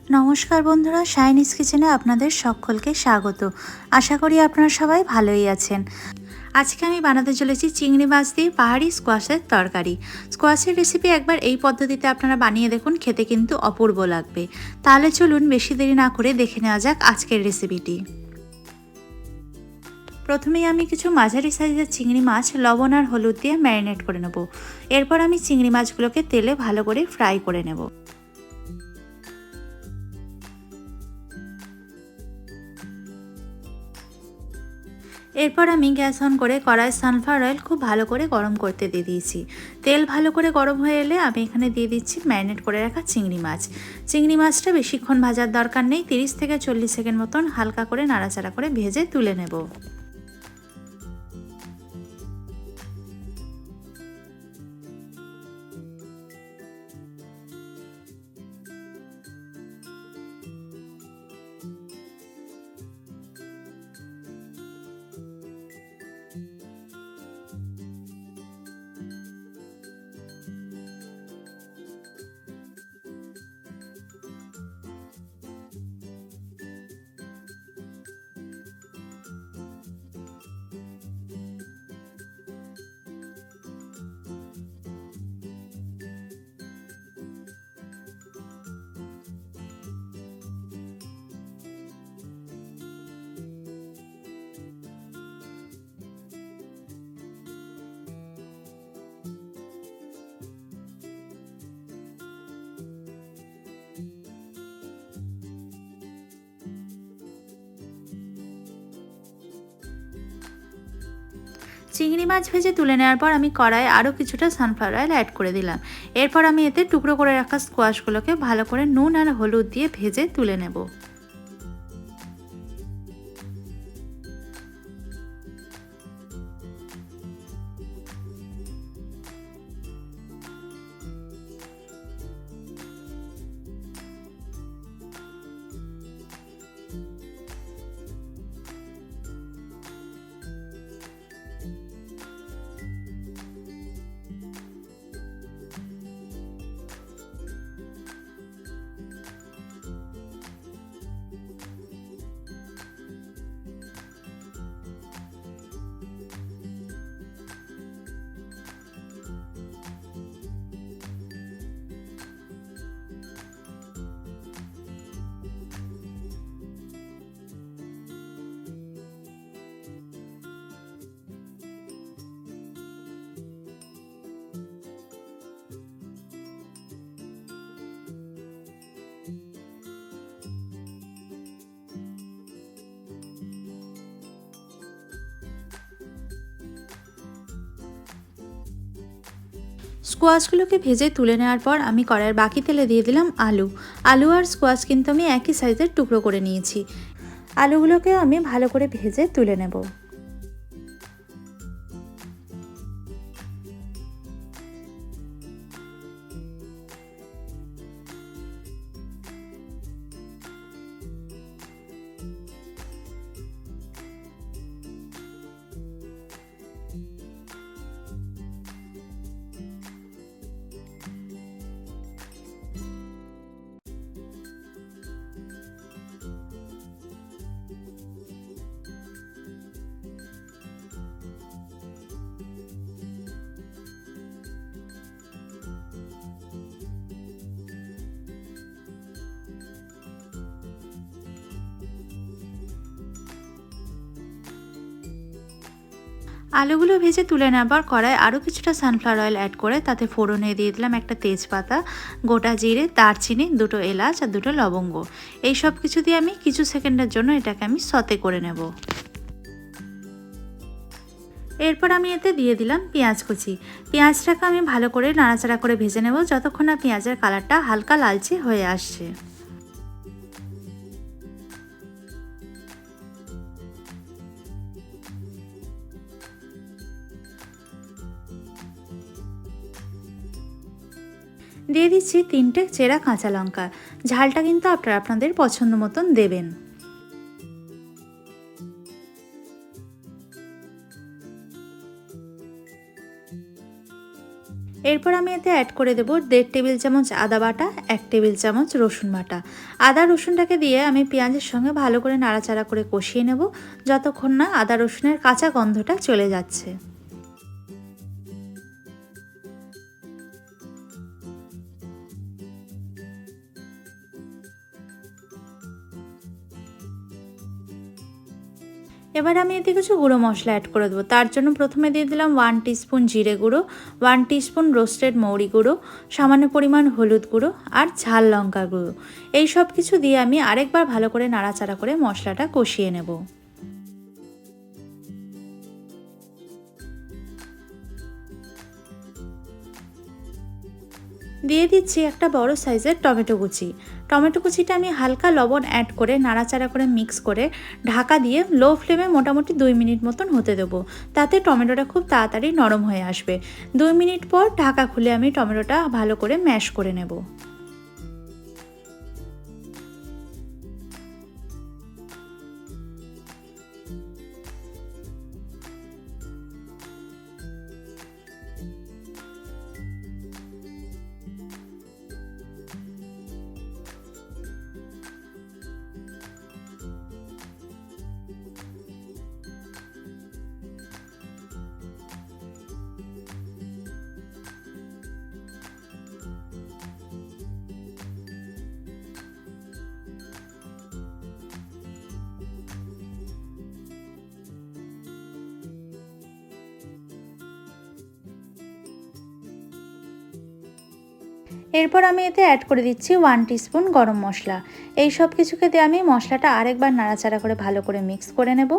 নমস্কার বন্ধুরা, শাইনিজ কিচেনে আপনাদের সকলকে স্বাগত। আশা করি আপনারা সবাই ভালোই আছেন। আজকে আমি বানাতে চলেছি চিংড়ি মাছ দিয়ে পাহাড়ি স্কোয়াশের তরকারি। স্কোয়াশের রেসিপি একবার এই পদ্ধতিতে আপনারা বানিয়ে দেখুন, খেতে কিন্তু অপূর্ব লাগবে। তাহলে চলুন বেশি দেরি না করে দেখে নেওয়া যাক আজকের রেসিপিটি। প্রথমেই আমি কিছু মাঝারি সাইজের চিংড়ি মাছ লবণ আর হলুদ দিয়ে ম্যারিনেট করে নেব। এরপর আমি চিংড়ি মাছগুলোকে তেলে ভালো করে ফ্রাই করে নেব। এরপর আমি গ্যাস অন করে কড়াইয়ে সানফ্লাওয়ার অয়েল খুব ভালো করে গরম করতে দিয়ে দিয়েছি। তেল ভালো করে গরম হয়ে এলে আমি এখানে দিয়ে দিচ্ছি ম্যারিনেট করে রাখা চিংড়ি মাছ। চিংড়ি মাছটা বেশিক্ষণ ভাজার দরকার নেই, 30 থেকে 40 সেকেন্ড মতন হালকা করে নাড়াচাড়া করে ভেজে তুলে নেব। চিংড়ি মাছ ভেজে তুলে নেওয়ার পর আমি কড়াইয়ে আরও কিছুটা সানফ্লাওয়ার অয়েল অ্যাড করে দিলাম। এরপর আমি এতে টুকরো করে রাখা স্কোয়াশগুলোকে ভালো করে নুন আর হলুদ দিয়ে ভেজে তুলে নেব। স্কোয়াশগুলোকে ভেজে তুলে নেওয়ার পর আমি কড়াইয়ের বাকি তেলে দিয়ে দিলাম আলু আর স্কোয়াশ কিন্তু আমি একই সাইজের টুকরো করে নিয়েছি। আলুগুলোকেও আমি ভালো করে ভেজে তুলে নেব। আলুগুলো ভেজে তুলে নেবার কড়ায় আরও কিছুটা সানফ্লাওয়ার অয়েল অ্যাড করে তাতে ফোড়নে দিয়ে দিলাম একটা তেজপাতা, গোটা জিরে, দারচিনি, দুটো এলাচ আর দুটো লবঙ্গ। এই সব কিছু দিয়ে আমি কিছু সেকেন্ডের জন্য এটাকে আমি সতে করে নেব। এরপর আমি এতে দিয়ে দিলাম পেঁয়াজ কুচি। পেঁয়াজটাকে আমি ভালো করে নাড়াচাড়া করে ভেজে নেব যতক্ষণ না পেঁয়াজের কালারটা হালকা লালচে হয়ে আসছে। দিয়ে দিচ্ছি 3টে চেরা কাঁচা লঙ্কা। ঝালটা কিন্তু আপনারা আপনাদের পছন্দ মতন দেবেন। এরপর আমি এতে অ্যাড করে দেব 1.5 টেবিল চামচ আদা বাটা, 1 টেবিল চামচ রসুন বাটা। আদা রসুনটাকে দিয়ে আমি পেঁয়াজের সঙ্গে ভালো করে নাড়াচাড়া করে কষিয়ে নেব যতক্ষণ না আদা রসুনের কাঁচা গন্ধটা চলে যাচ্ছে। এবার আমি এতে কিছু গুঁড়ো মশলা অ্যাড করে দেবো। তার জন্য প্রথমে দিয়ে দিলাম 1 টিস্পুন জিরে গুঁড়ো, 1 টিস্পুন রোস্টেড মৌরি গুঁড়ো, সামান্য পরিমাণ হলুদ গুঁড়ো আর ঝাল লঙ্কা গুঁড়ো। এই সব কিছু দিয়ে আমি আরেকবার ভালো করে নাড়াচাড়া করে মশলাটা কষিয়ে নেব। দিয়ে দিচ্ছি একটা বড় সাইজের টমেটো কুচি। টমেটো কুচিটা আমি হালকা লবণ অ্যাড করে নাড়াচাড়া করে মিক্স করে ঢাকা দিয়ে লো ফ্লেমে মোটামুটি 2 মিনিট মতন হতে দেবো। তাতে টমেটোটা খুব তাড়াতাড়ি নরম হয়ে আসবে। 2 মিনিট পর ঢাকা খুলে আমি টমেটোটা ভালো করে ম্যাশ করে নেব। এরপর আমি এতে অ্যাড করে দিচ্ছি 1 টিস্পুন গরম মশলা। এই সব কিছুকে দিয়ে আমি মশলাটা আরেকবার নাড়াচাড়া করে ভালো করে মিক্স করে নেব।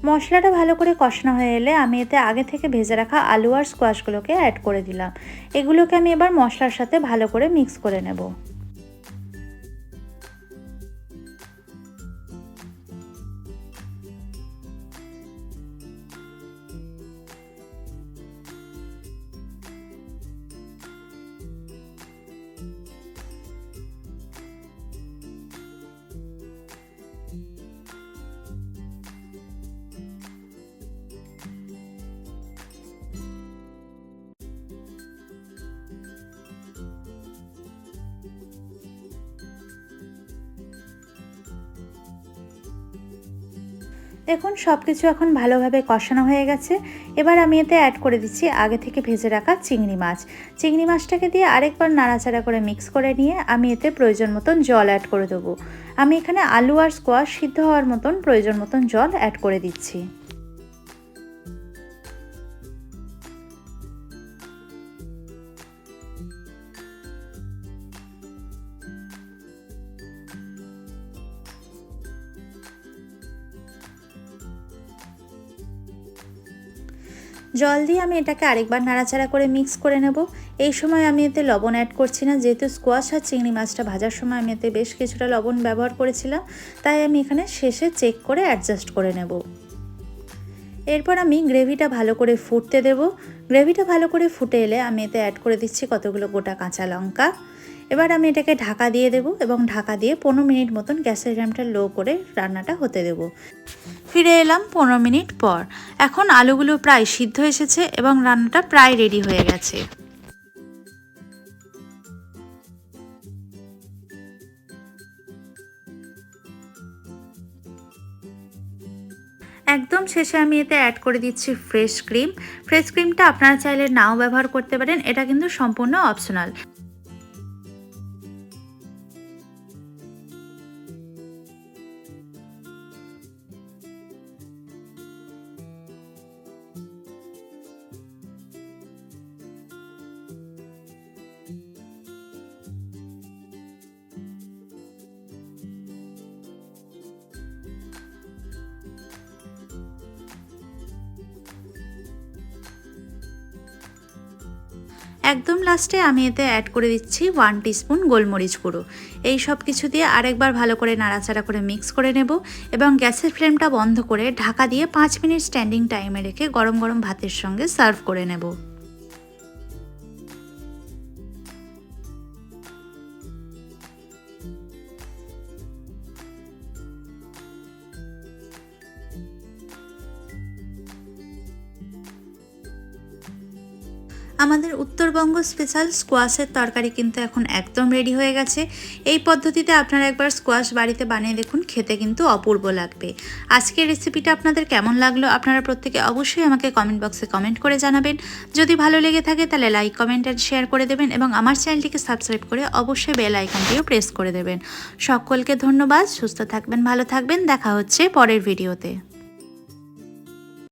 মশলাটা ভালো করে কষানো হয়ে এলে আমি এতে আগে থেকে ভেজে রাখা আলু আর স্কোয়াশগুলোকে অ্যাড করে দিলাম। এগুলোকে আমি এবার মশলার সাথে ভালো করে মিক্স করে নেব। দেখুন সব কিছু এখন ভালোভাবে কষানো হয়ে গেছে। এবার আমি এতে অ্যাড করে দিচ্ছি আগে থেকে ভেজে রাখা চিংড়ি মাছ। চিংড়ি মাছটাকে দিয়ে আরেকবার নাড়াচাড়া করে মিক্স করে নিয়ে আমি এতে প্রয়োজন মতন জল অ্যাড করে দেবো। আমি এখানে আলু আর স্কোয়াশ সিদ্ধ হওয়ার মতন প্রয়োজন মতন জল অ্যাড করে দিচ্ছি। জল দিয়ে আমি এটাকে আরেকবার নাড়াচাড়া করে মিক্স করে নেব। এই সময় আমি এতে লবণ অ্যাড করছি না, যেহেতু স্কোয়াশ আর চিংড়ি মাছটা ভাজার সময় আমি এতে বেশ কিছুটা লবণ ব্যবহার করেছিলাম, তাই আমি এখানে শেষে চেক করে অ্যাডজাস্ট করে নেব। এরপর আমি গ্রেভিটা ভালো করে ফুটতে দেব। গ্রেভিটা ভালো করে ফুটে এলে আমি এতে অ্যাড করে দিচ্ছি কতগুলো গোটা কাঁচা লঙ্কা। এবার আমি এটাকে ঢাকা দিয়ে দেব এবং ঢাকা দিয়ে 15 মিনিট মতন গ্যাসের ফ্লেমটা লো করে রান্নাটা হতে দেব। ফিরে এলাম 15 মিনিট পর। এখন আলুগুলো প্রায় সিদ্ধ এসেছে এবং রান্নাটা প্রায় রেডি হয়ে গেছে। একদম শেষে আমি এতে অ্যাড করে দিচ্ছি ফ্রেশ ক্রিম। ফ্রেশ ক্রিমটা আপনারা চাইলে নাও ব্যবহার করতে পারেন, এটা কিন্তু সম্পূর্ণ অপশনাল। একদম লাস্টে আমি এতে অ্যাড করে দিচ্ছি 1 টিস্পুন গোলমরিচ গুঁড়ো। এই সব কিছু দিয়ে আরেকবার ভালো করে নাড়াচাড়া করে মিক্স করে নেব এবং গ্যাসের ফ্লেমটা বন্ধ করে ঢাকা দিয়ে 5 মিনিট স্ট্যান্ডিং টাইমে রেখে গরম গরম ভাতের সঙ্গে সার্ভ করে নেব। আমাদের উত্তরবঙ্গ স্পেশাল স্কোয়াশের তরকারি কিন্তু এখন একদম রেডি হয়ে গেছে। এই পদ্ধতিতে আপনারা একবার স্কোয়াশ বাড়িতে বানিয়ে দেখুন, খেতে কিন্তু অপূর্ব লাগবে। আজকের রেসিপিটা আপনাদের কেমন লাগলো আপনারা প্রত্যেকে অবশ্যই আমাকে কমেন্ট বক্সে কমেন্ট করে জানাবেন। যদি ভালো লেগে থাকে তাহলে লাইক, কমেন্ট আর শেয়ার করে দেবেন এবং আমার চ্যানেলটিকে সাবস্ক্রাইব করে অবশ্যই বেল আইকনটিও প্রেস করে দেবেন। সকলকে ধন্যবাদ। সুস্থ থাকবেন, ভালো থাকবেন। দেখা হচ্ছে পরের ভিডিওতে।